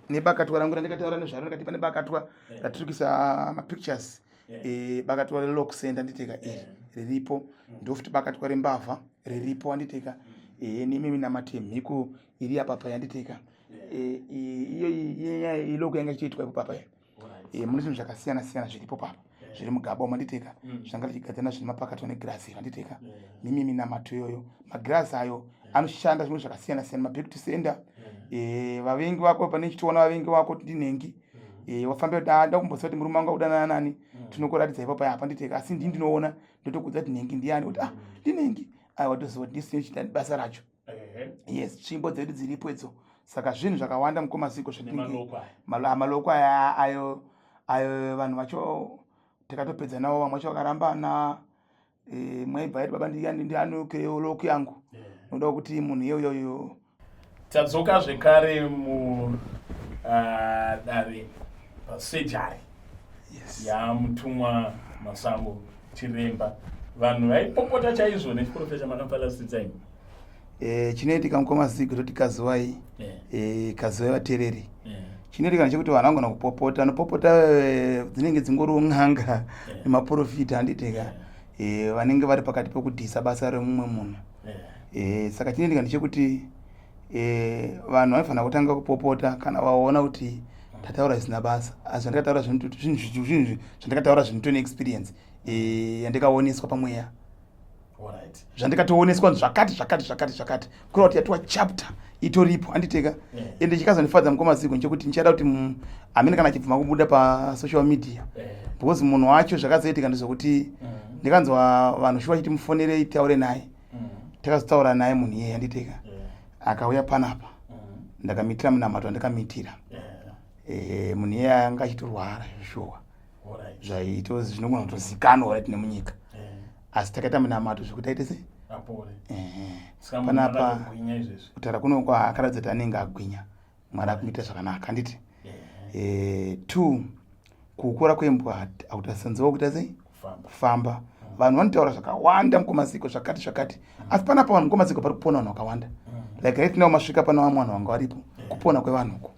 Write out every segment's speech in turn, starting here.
nebakatwa rangu randikataura nezvaro ndikati pane bakatwa raturikisa mapictures bakatwa relock center nditeka riripo ndofuti bakatwa rembavha riripo anditeka nemimi namati mhiku iri apa paya nditeka iyo iloko yanga ichiitwa ipo papa mune zvinhu zvakasiyana siyana zviripo papa zviri mugaba manditeka zvanga tichigadzana zvine mapakatwa negrasi vanditeka mimi namato iyoyo magrasi ayo anoshanda zvinhu zvakasiyana siyana maback to sender vavengi vako pane chichiona vavengi vako ndinhengi wafamba dada kumboziva kuti murume wangu audanana nani tinokuratidza ipapo apa nditeka asi ndini ndinoona ndotokudza kuti nhengi ndiani kuti ndinhengi watoziva kuti ndisino chita basa racho yes tsvimbo dzedu dziripo idzo saka zvinhu zvakawanda mukomaziko maloko aya ayo vanhu vacho takatopedza navo vamwe vacho vakarambana mwaibva yaiti baba ndianukirewo loko yangu noda kuti munhu iyoyoyo tadzoka zvekare mudare pasejari yamutumwa Masango Chiremba vanhu vaipopota chaizvo nechiprofesa makapalasitsa imi chinoitika mukomaziko toti kazowai kazowai vatereri chinoitika nechekuti vanhu vangona kupopota anopopota dzinenge dzingoriwo n'anga nemaprofita handiteka vanenge vari pakati pekudhisa basa remumwe munhu saka chinoitika ndechekuti vanhu vanofanira kutanga kupopota kana vaona kuti tataura zvisina basa asi zvandikataura zvinhu zvandikataura zvinotone experience yandikaoneswa pamweya zvandikatooneswa zvakati kureva kuti yatiwa chapter itoripo handiteka ende chikazondifadza mukomaziko nchekuti ndichada kuti amene kana achibvuma kubuda pasocial media because munhu wacho zvakazoitika ndezvokuti ndikanzwa vanhu shuwa chiti mufonerei taure naye takazotaura naye munhu iyeye handiteka akauya panapa ndakamitira munamato andakamitira munhu iyeye anga achitorwara shuwa zvaito zvinogona kutozikanwa right nemunyika asi takaita munamato zvekuti aite sei panapa kutaura kuno akaratidza kuti anenge agwinya mwari akumuita zvakanaka handiti 2 kukura kwembwa hautasanziwa kuita sei kufamba vanhu vanotaura zvakawanda mukomaziko zvakati asi panapa vanhu mukomaziko pari kupona vanhu vakawanda like right now masvika pana vamwe vanhu vanga varipo kupona kwevanhu uko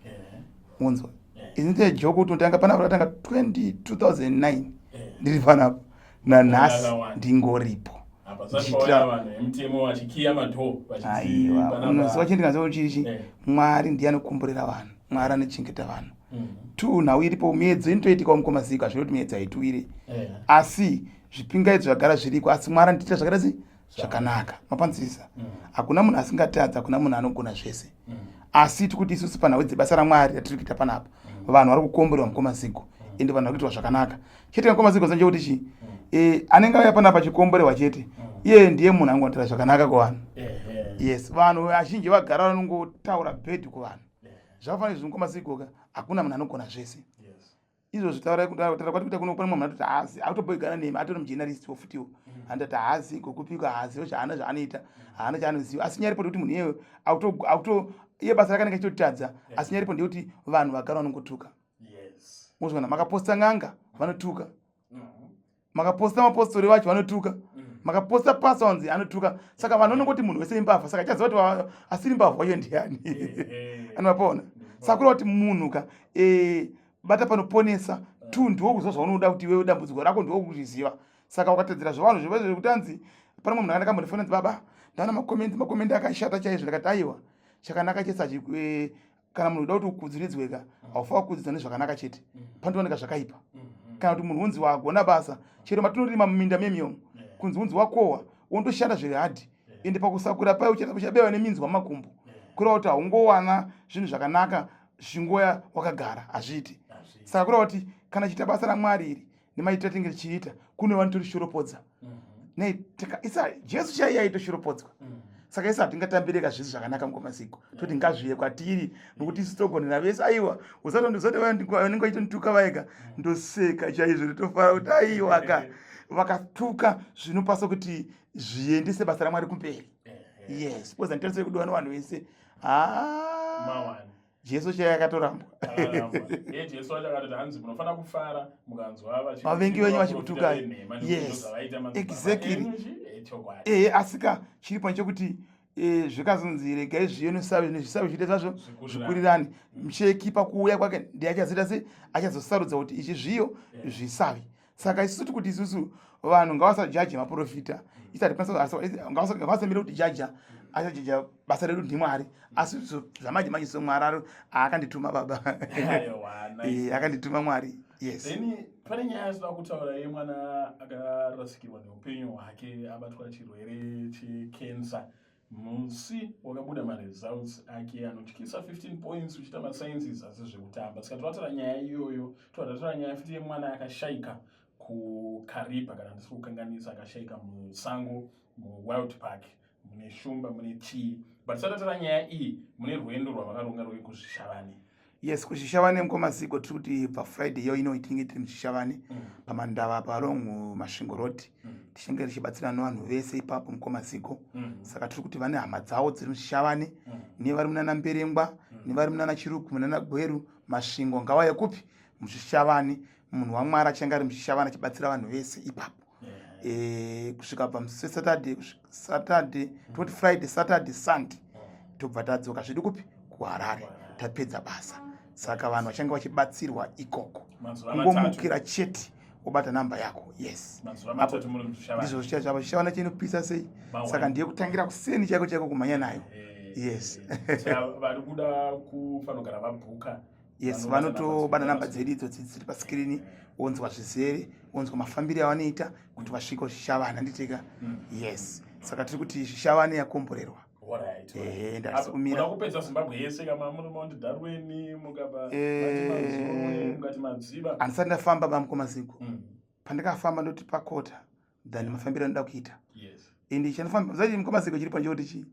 unzwa izinite joko kuti ndanga panapa ratanga 2009 ndiri panapa nanhasi ndingoripo unoziva chendingaziva chirichi mwari ndiye anokumburira vanhu mwari anochengeta vanhu 2 nhau iripo miedzo inotoitikawo mukomaziko hazviri kuti miedzi haituwire asi zvipingaidzo zvagara zviriko asi mwari anotiita zvakadai zvakanaka mapanzirisa hakuna munhu asingatadza hakuna munhu anogona zvese asi tikuti isusu panhau dzebasa ramwari ratiri kuita panapa vanhu vari kukomborerwa mukomaziko ende vanhu vari kuitwa zvakanaka chete mukomaziko sanchekuti chi anenge auya panapa chikomborerwa chete iye ndiye munhu angoitira zvakanaka kuvanhu yes vanhu vazhinji vagara vanongotaura bhedhi kuvanhu zvakafanira izvi mukomazikoka hakuna munhu anogona zvese izvo zvitaura kwati kuita kuno pane munhu anototi haazi autoboigana nemi atori mujournalist wofutiwo andati haazi ngokupika haaziwo zvaana zvaanoita haana chaanoziva asi nyaripo ndekuti munhu iyeyo iye basa rakanenge chitotadza asi nyaripo ndekuti vanhu vagara vanongotuka muzvona makaposta n'anga vanotuka makaposta mapostori vacho vanotuka makaposta pasons anotuka saka vanhu vanongoti munhu wese imbavha saka chaziva kuti asiri mbavha wacho ndiani anovapaona saka kureva kuti munhu ka bata panoponesa ndiwo kuzva zvaunoda kuti iwewe dambudziko rako ndiwo kuzviziva saka ukatedzera zvavanhu zviva zvekutanzi pane mumwe munhu akandakambotifonedza baba ndana makomendi akashata chaizvo ndakati aiwa chakanaka chese kana munhu uda kuti ukudziridzweka haufa kukudzidza nezvakanaka chete pandooneka zvakaipa kana kuti munhu unzi wagona basa chero matinorima muminda memiomo kunzi unzi wakohwa wondoshanda zviri hadhi ende pakusakura pai uchabewa neminzwa makumbo kureva kuti haungowana zvinhu zvakanaka zvingoya wakagara hazviiti saka kureva kuti kana chiita basa ramwari iri nemaitiro atinge tichiita kune vanotorishoropodza isa jesu chaiye aitoshiropodzwa saka isa hatingatambireka zvisu zvakanaka mukomaziko toti ngazviye kwatiri nokuti isi togonera vese aiwa usatondizoti vanenge vaitonituka vaika ndoseka chaizvo nditofara kuti aiwa vakatuka zvinopasa kuti zviendese basa ramwari kumberi yes poza nditarisire kudiwa nevanhu vese jesu chaiye akatorambwa vavengi venyu vachikutukai yes exactly asika chiripo nechekuti zvikazonzi regai zviyo zvisavi zviite zvazvo zvikurirani, mucheki pakuuya kwake ndiye achazita sei, achazosarudza kuti ichi zviyo zvisavi. Saka isusu kuti isusu vanhu ngavasajaji maprofita, ngavasamira kuti jaja achajaja basa redu ndimwari, asi zvamanje manje somwari aakandituma baba akandituma Mwari. Yes. Then pane nyaya asida kutaura yemwana akarasikirwa neupenyu hwake abatwa chirwere chekensa. Musi wakabuda maresults ake anotyisa 15 points uchita masciences asi zvekutamba. Saka totaura nyaya iyoyo, totaura nyaya futi yemwana akashaika kukaripa kana ndisi kukanganisa, akashaika musango muwild park mune shumba mune tii. But totaura nyaya iyi mune rwendo rwavakaronga rwekuzvishavane. Yes, kuzvishavane mukomaziko tiri kuti pafriday iyo inoitinge tiri muchishavane pamandava palongo masvingo road, tichinge tichibatsirana nevanhu vese ipapo mukomaziko. Saka tiri kuti vane hama dzavo dziri muchishavane, nevari munana Mberengwa, nevari munana Chiruku, munana Gweru, masvingo ngavauye kupi muchishavane. Munhu waMwari achange ari muchishavane achibatsira vanhu vese ipapo. Kusvika pamusi Saturday, toti Friday, Saturday, Sunday tobva tadzoka zvedu kupi kuHarare, tapedza basa. Saka vanhu vachange vachibatsirwa ikoko, kungomukira chete obata namba yako. Yes, ndizvo zvichazvava chishavana chinopisa sei. Saka ndiye kutangira kuseni chaiko chaiko kumhanya nayo. Yes. Vari kuda kufanogara vabhuka. Yes, vanotobata namba dzedu idzo dziri paskirini, onzwa zvizere, onzwa mafambiro avanoita kuti vasvike kushavana nditeka. Yes, saka tiri kuti zvishavane yakomborerwa. Ndasumira kupedza Zimbabwe yese kama muri Mount Darwin mukaba mukati madziba. Andisati ndafamba bamukomaziko. Pandikafamba ndoti pakota then mafambiro anoda kuita. Yes. Indi chanofamba zati mukomaziko chiri panjoti chi.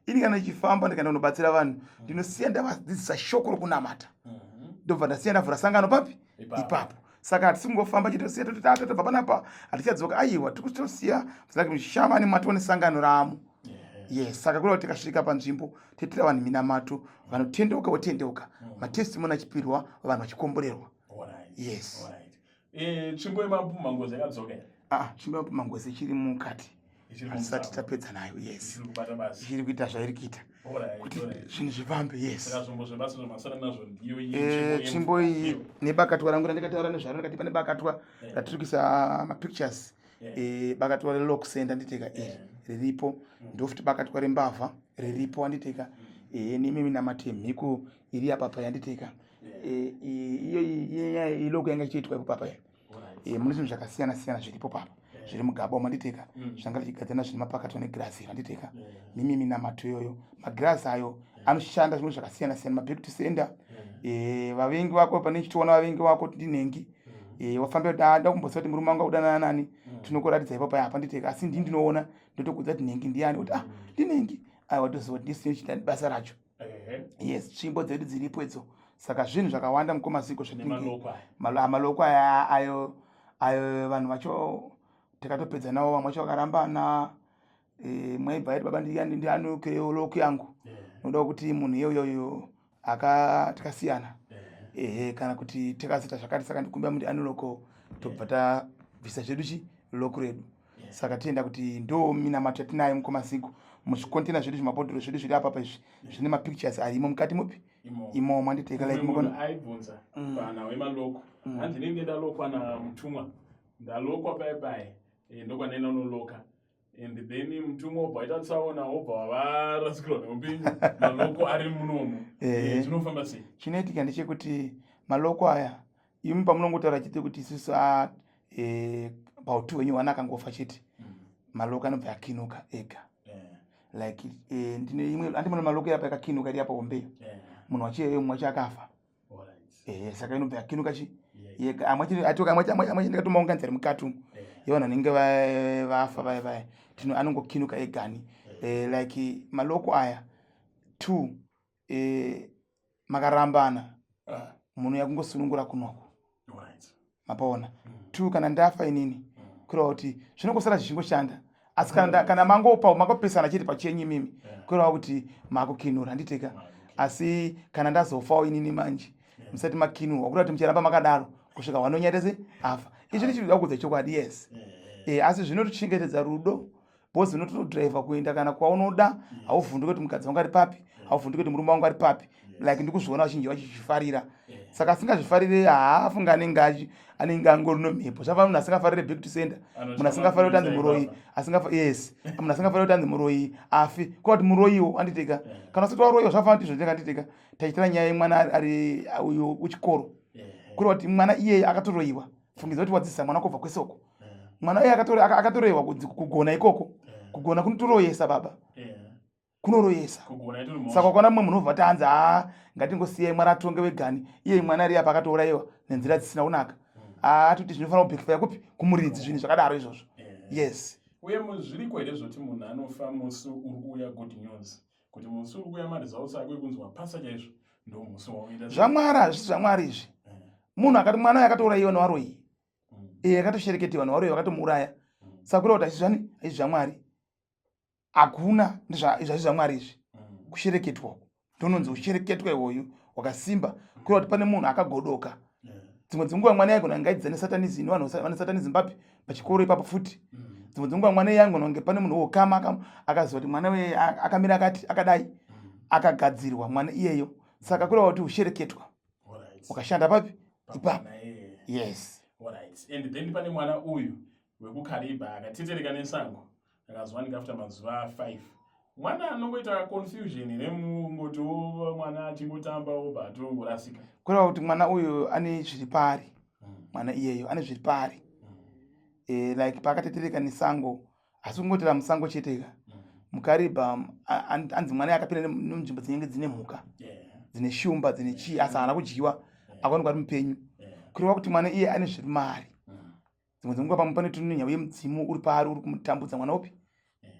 Ini kana chifamba ndikaenda kunobatsira vanhu, ndinosiya ndavadzidzisa shoko rokunamata. Ndobva ndasiya ndavhura sangano papi ipapo. Saka hatisingofamba chitosiya toti tatobva panapa hatichadzoka, aiwa tikutosiya zaki muchishavane matone sangano ramo. Yes, saka kuri tikasvika panzvimbo tetera vanhu minamato, vanotendeuka votendeuka, matestimoni achipirwa, vanhu vachikomborerwa. Yes. Tsvimbo yemapumangozi yakadzoka here? Tsvimbo yemapumangozi ichiri mukati, hatisati tapedza nayo. Yes, ichiri kuita zvairi kuita kuti zvinhu zvifambe. Yes, tsvimbo iyi nebakatwa rangu randikataura nezvaro ndikati pane bakatwa ratiri kuisa mapictures. Bakatwa relock center nditeka riripo, ndofuti bakatwa rembavha riripo anditeka, nemimi namatemhiko iri apa yanditeka. Iyo iloko yanga ichiitwa ipo papa. Mune zvinhu zvakasiyana siyana zviripo papa, zviri mugaba manditeka, zvanga tichigadzirana zvine mapakatwa negrasi anditeka. Mimi namato iyoyo, magrasi ayo anoshanda zvinhu zvakasiyana siyana, maback to sender. Vavengi vako pane chitoona vavengi vako ndinhengi. Wafamba dada kumbosa kuti murume wangu udana nani, tinokuratidza ipapo apa nditeka, asi ndinoona ndotokudza kuti nhengi ndiani, kuti ndinhengi, aiwa toziva kuti ndisini chita basa racho. Yes, tsvimbo dzedu dziripo idzo. Saka zvinhu zvakawanda mukomaziko maloko ayo vanhu vacho takatopedza nawo, vamwe vacho vakarambana. Mwaibva yaiti baba ndianukewo loko yangu, noda kuti munhu iyoyo tikasiyana. Kana kuti tikazita zvakati, saka ndikumbira kuti aniloko tobva tabvisa zvedu loko redu. Saka tienda kuti ndo minamato yatinayo mukomaziko, muzvikontena zvedu zvimabhodhoro zvedu zviri apa izvi zvine mapictures arimo mukati mupi imo manditeka like mukona aibvunza bana wemaloko hanzi ndinenge ndalokwa na mutumwa, ndalokwa bye ndokwanena unoloka. And then mutumwa obva tsaona obva varasikirwa neupenyu, maloko ari munomo. Zvinofamba sei? Chinoitika ndechekuti maloko aya imi pamunongotaura chete kuti isusu pautu wenyu wana akangofa chete, maloko anobva yakinuka ega. Like ndine imwe andimona maloko yapa yakakinuka iri apa ombeyo, munhu wachiyeyo mumwe wacho akafa. Saka inobva yakinuka yega. Amwe ndikatomaunganidza ri mukati yevanhu vanenge vafa vaya anongokinuka egani. Like maloko aya 2 makarambana, munhu yakungosunungura kunoko, mapaona. 2 kana ndafa inini kureva kuti zvinongosara zvichingoshanda, asi kana mangopesana chete pachenyu mimi kureva kuti makukinura nditeka. Asi kana ndazofawo inini manje musati makinurwa, kureva kuti muchiramba makadaro kusvika wanonyarese afa. Izvi ndichida kudza chokwadi. Yes, asi zvinotichengetedza rudo bhozi unotodhiraivha kuenda kana kwaunoda, hauvhunduki kuti mukadzi wangu ari papi, hauvhunduki kuti murume wangu ari papi, like ndikuzviona vazhinji vachizvifarira. Saka asingazvifarire haafunga anenge angori nomhepo. Zvava munhu asingafarire back to sender, munhu asingafarire kuti anzi muroyi, yes, munhu asingafarire kuti anzi muroyi afi, kuva kuti muroyiwo anditeka. Kana usati waroyiwa zvafana kuti zvoteka anditeka. Tachitira nyaya yemwana ari uyo wechikoro, kureva kuti mwana iyeye akatoroyiwa. Fungidzira kuti wadzidzisa mwana kubva kwesoko. Mwana iye akatoroyiwa kugona ikoko, kugona kunotoroyesa baba, kunoroyesa. Saka ukaona mumwe munhu ubva tanzi ngatingosiyai mwana atonge wegani, iye mwana ari apa akatourayiwa nenzira dzisina kunaka. Atoti zvinofanira kubhekifaya kupi kumuridzi, zvinhu zvakadaro izvozvo. Yes. Uye zviriko here zvoti munhu anofa musi uri kuuya good news, kuti musi uri kuuya maresults ake kunzwa pasa chaizvo ndo musi wauita zvamwari, zvisi zvamwari izvi. Munhu akati mwana uyu akatourayiwa nevaroyi, akatoshereketiwa nevaroyi vakatomuuraya. Saka kureva kuti hazvizvani, hazvi zvamwari, hakuna izvazvi zvamwari izvi. Kushereketwa ndononzi ushereketwa iwoyu wakasimba, kureva kuti pane munhu akagodoka. Dzimwe dzenguva mwana yaigona ngaidza nesatanism, vanhu vane satanism papi pachikoro ipapo futi. Dzimwe dzenguva mwana yaigona kunge pane munhu wokama akaziva kuti mwana weye akamira akadai, akagadzirwa mwana iyeyo. Saka kureva kuti ushereketwa wakashanda papi ipapo. Yes. Alright. And then pane mwana uyu wekukariba akatetereka nesango, akazowanika after mazuva 5. Mwana anongoita confusion nemungoti mwana achingotambawo batongorasika. Kureva kuti mwana uyu ane zviri pari, mwana iyeyo ane zviri pari. Like paakatetereka nesango, hasi kungotera musango cheteka. Mukariba anzi mwana akapinda munzvimbo dzinenge dzine mhuka, dzine shumba, dzine chii, asi haana kudyiwa, akaonekwa ari mupenyu. Kureva kuti mwana iye ane zviri maari. Dzimwe dzenguva pamwe pane tunonyawo yemudzimu uri paari uri kumutambudza mwana upi.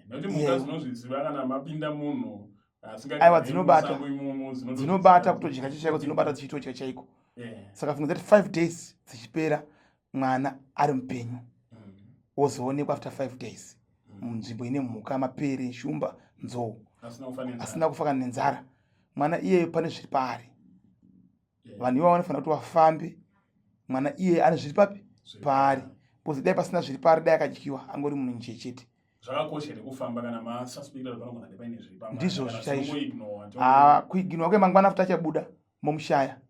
Nokuti mhuka dzinozviziva kana mapinda munhu aiwa dzinobata kutodya chaiko, dzinobata dzichitodya chaiko. Saka funga kuti 5 days dzichipera mwana ari mupenyu, wozoonekwa after 5 days munzvimbo ine mhuka, mapere, shumba, nzou, asina kufa kana nenzara. Mwana iyeyo pane zviri paari. Vanhu ivo vanofanira kuti vafambe. Mwana iye ane zviri papi paari. Bozi dai pasina zviri paari, dai akadyiwa, angori munhu njee chete. Zvakakosha kufamba kana masuspect vanogona kuti paine zviri paari. Ndizvo chaizvo. Kuiginwa kwemangwana futi achabuda momushaya.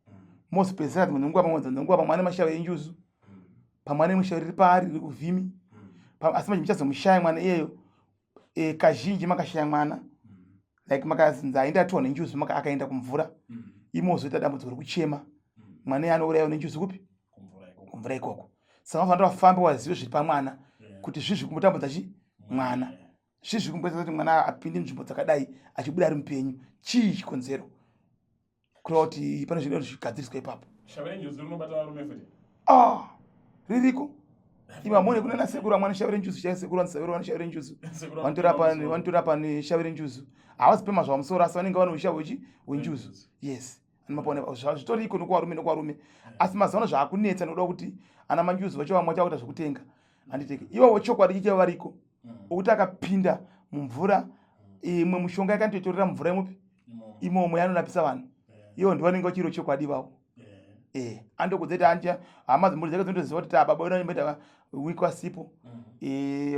Mozopedzisira dzimwe dzenguva pamwe ane mashavi enjuzu, pamwe ane mushavi riri paari riri kuvhimi. Asi manje muchazomushaya mwana iyeyo. Kazhinji makashaya mwana, like makazinza aenda atiwa nenjuzu akaenda kumvura, imozoita dambudziko rekuchema. Mwana iye anourayiwa nenjuzu kupi? Kumvura ikoko. Saka vanofanira vafambe vazive zviri pamwana, kuti zvizvi kumutambudza mwana, zvizvi kumboita kuti mwana apinde nzvimbo dzakadai achibuda ari mupenyu. Chii chikonzero? Kureva kuti pane zvinhu zvigadziriswa ipapo. Shavi renjuzu rinobata varume futi? Ririko. Iva mone kuna nasekuru amwana shavi renjuzu, sekuru vanosaveru vane shavi renjuzu. Vanotorapa neshavi renjuzu. Havazipema zvamusoro asi vanenge vane ushavi hwenjuzu. Yes. Zvitoriko nokwarume. Asi mazano zvaakunetsa nokuda kuti ana manjuzu vacho vamwe vachakuita zvekutenga. Handiteke. Ivo chokwadi chichava variko. Okuti akapinda mumvura, imwe mushonga yakandoitorera mvura imupi? Imomo yanonapisa vanhu. Ivo ndivanenge vachiro chokwadi vavo. Andokudzeta hama dzemhuri dzake dzinotoziva kuti baba vedu vanomboita wiki wasipo,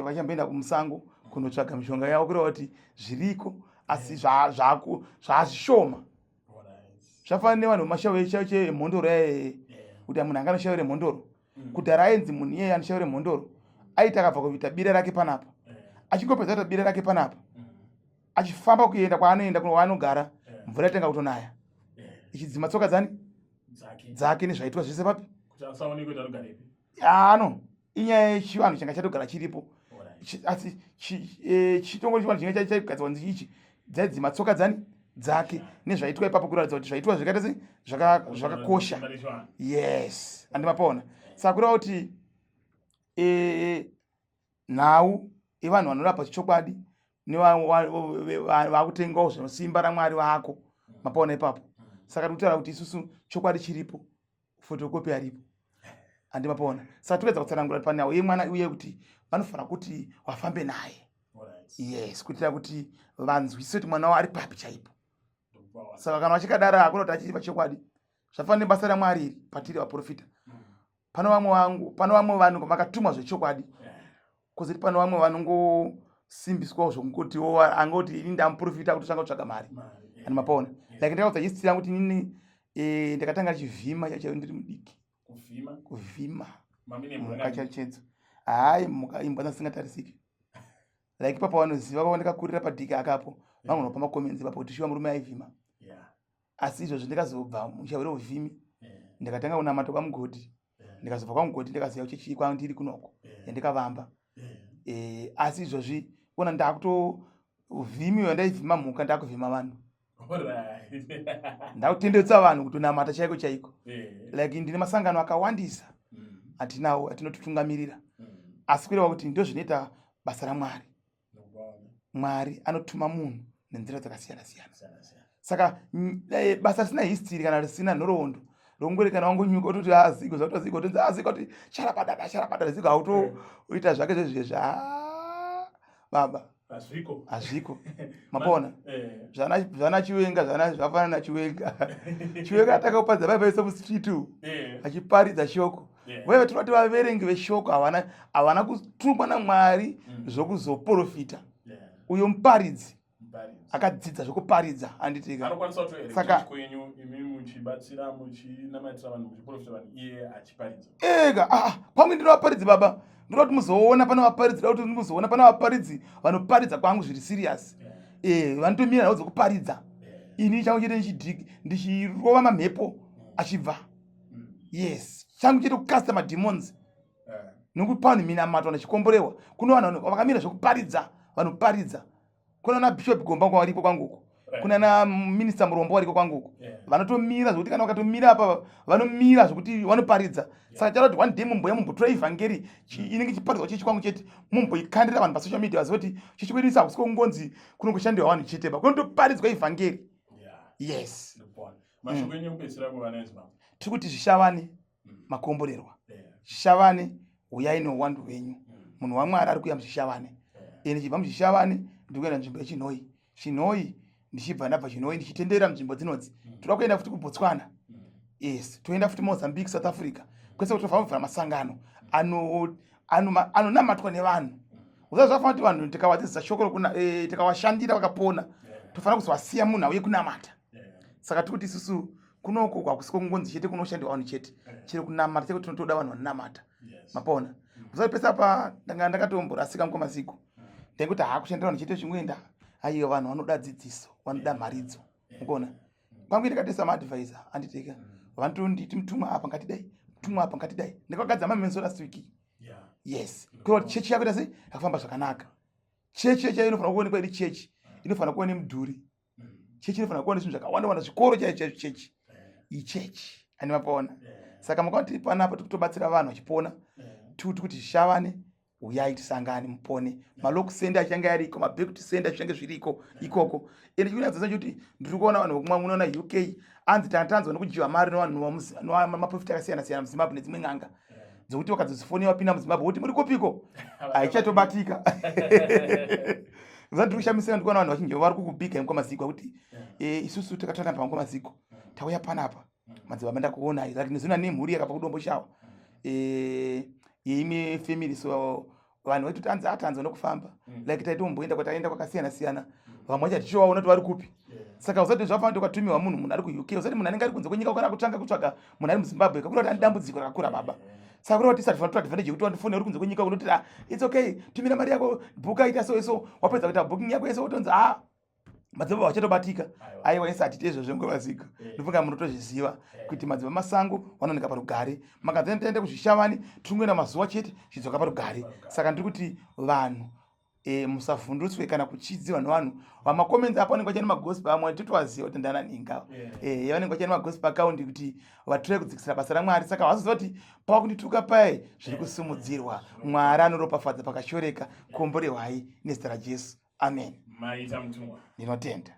vachamboenda kumusango kunotsvaga mishonga yavo, kureva kuti zviriko asi zvazvishoma. Zvafanana nevanhu vemashavi emhondoro kuti munhu anga anoshavira mhondoro. Kudhara ainzi munhu iyeye anoshavira mhondoro aiti akabva kuita bire rake panapa, achingopedza kuita bire rake panapa, achifamba kuenda kwaanoenda kwaanogara, mvura yatenga kutonaya ichidzima tsoka dzake nezvaitwa zvese papi. Inyaya yechivanhu changa chatogara chiripo, asi chitongo chivanhu chinge chaigadzirwa nzi ichi dzaidzima tsoka dzake nezvaitwa ipapo, kuratidza kuti zvaitwa zvakaita zvakakosha. Yes, andimapaona. Saka kureva kuti nhau yevanhu vanorapa chichokwadi nevakutengawo zvinosimba ramwari vako, mapaona ipapo. Saka tikutaura kuti isusu chokwadi chiripo, fotokopi aripo, andimapaona. Saka tikaedza kutsanangura pane nhau yemwana uye kuti vanofanira kuti wafambe naye. Yes, kuitira kuti vanzwise kuti mwana wavo ari papi chaipo. Saka kana vachikadaro hakuna kuti achiri pachokwadi. Zvafanira nebasa raMwari iri patiri vaprofita. Pano vamwe vanhu vakatumwa zvechokwadi, kozoti pano vamwe vanongo simbiswawo zvokungoti angoti ini ndamuprofita kutotanga kutsvaga mari ani mapaona like ndakaudza history yangu kuti inini ndakatanga chivhima chacho ndiri mudiki kuvhima mhuka chachedzo hai mhuka imbwa dzasingatarisiki like ipapo vanoziva vava ndakakurira padhiki akapo vanogona kupa makomenzi ipapo kuti shiwa murume aivhima asi izvozvo ndikazobva muchauri uvhimi ndikatanga kunamata kwamugodhi ndikazobva kwamugodhi ndikaziva uchechi kwandiri kunoko yandikavamba asi izvozvi ona ndakuto uvhimi wandaivhima mhuka ndakuvhima vanhu ndakutendetsa vanhu kutonamata chaiko chaiko like ndine masangano akawandisa atinawo atinototungamirira asi kureva kuti ndo zvinoita basa raMwari. Mwari anotuma munhu nenzira dzakasiyana siyana. Saka basa risina history kana risina nhoroondo rongwere kana wangonyuka utoti aziko zvakutoziko kuti aziko kuti charapada ziko autoita zvake zvezvezva baba azviko mapona zvana chiwenga zvafana na chiwenga atakapadza baba iso mustreet achiparidza shoko wewe tinoti vaverengi veshoko havana kutumwa naMwari zvokuzoprofita uyo muparidzi akadzidza zvokuparidza handitika saka imi muchibatsira muchinamatira vanhu muchiprofita vanhu iye achiparidza pamwe ndinovaparidzi baba ndinoti muzoona pana vaparidzi da kuti muzoona pana vaparidzi vanoparidza kwangu zviri serious vanotomira nhau dzokuparidza ini changu chete ndichirova mamhepo achibva yes changu chete kukasta mademons nokuti panhu minamato nachikomborewa kuno vanhu vakamira zvokuparidza vanoparidza kuna na bishop Gomba wariko kwanguko kuna na minister Murombo wariko kwanguko vanotomira zvokuti kana vakatomira apa vanomira zvokuti vanoparidza saka charo kuti one day mumbo yamumbotora evangeri inenge chiparidzwa chechi kwangu chete mumbo ikandira vanhu pasocial media vazoti chichikwenisa kusiko ngonzi kunongoshandirwa vanhu chete pa kunotoparidzwa evangeri yes mashoko enyu kupedzisira kuvana ezima tiri kuti zvishavane makomborerwa zvishavane uyai nouwandu hwenyu munhu waMwari ari kuuya muzvishavane ndichibva muzvishavane ndikuenda nzvimbo yechinhoi chinhoi ndichibva ndabva chinhoi ndichitenderera munzvimbo dzinodzi toda kuenda futi kuBotswana yes toenda futi Mozambique South Africa kwese kutofamba kubvira masangano anonamatwa nevanhu uza zvafana kuti vanhu tikawadzidzisa shoko tikawashandira vakapona tofanira kuzovasiya munhu auye kunamata saka tiri kuti isusu kunoko kwakusiko kungonzi chete kunoshandirwa vanhu chete chiri kunamata chete tinotoda vanhu vanonamata mapona uzapesa pa ndakatomborasika mukomaziko ndekuti hakushandira vanhu chete zvimwenda aiyo vanhu vanoda dzidziso vanoda mharidzo mukuona kwangu ndikatesa maadvisor anditeka vanotonditi mutumwa apa ngatidai mutumwa apa ngatidai ndikagadza mamenso last week yes kuti chechi yakuita sei yakufamba zvakanaka chechi inofanira kuonekwa iri chechi inofanira kuva nemudhuri chechi inofanira kuva nezvinhu zvakawanda wanda zvikoro chaicho chechi ichechi ani mapaona saka makati panapa tikutobatsira vanhu vachipona tikuti kuti zvishavane uyai tisangane mupone malokusenda achange ariko mabheku tisenda zvinenge zviriko ikoko ende chikunyatsisa kuti ndiri kuona vanhu vokumwa muno na UK anzi tanzwa nokujiwa mari nevanhu vamaprofita akasiyana siyana muZimbabwe nedzimwe n'anga dzokuti vakadzosifoniwa pinda muZimbabwe kuti muri kopiko aichatobatika ndiri kushamisira ndikuona vanhu vachinji vari kukubhiga mukomaziko kuti isusu takatana pa mukomaziko tauya panapa madzibaba ndakuonai like nezvina nemhuri yakabva kudomboshawa yeimwe family so vanhu vetu tanzwa nokufamba like taitomboenda kwataenda kwakasiyana siyana vamwe vacha tichivaona kuti vari kupi saka usati zvafanira kuti ukatumiwa munhu ari kuUK usati munhu anenge ari kunze kwenyika kana kutanga kutsvaga munhu ari muZimbabwe kakura kuti dambudziko rakakura baba saka kureva kuti tisati tora advantage yekuti wandifone uri kunze kwenyika unoti it's okay tumira mari yako bhuka ita so wapedza kuita booking yako yese wotonzi madzibaba vachatobatika aiwa isati tezvo zvengomaziko ndofunga munotozviziva kuti madzibaba masango vanooneka parugare makanzani taende kuzvishavani tingoenda mazuva chete zvidzoka parugare saka ndiri kuti vanhu musavhundutswe kana kuchidziwa nevanhu vamakomenzi apo vanenge vachaine magospe amwe totovaziva kuti ndananinga vanenge vachaine magospe akaundi kuti vatore kudzikisira basa raMwari saka vazoziva kuti pava kundituka pai zviri kusimudzirwa Mwari anoropafadza pakashoreka komborehwai nezita raJesu amen maita mutumwa ndinotenda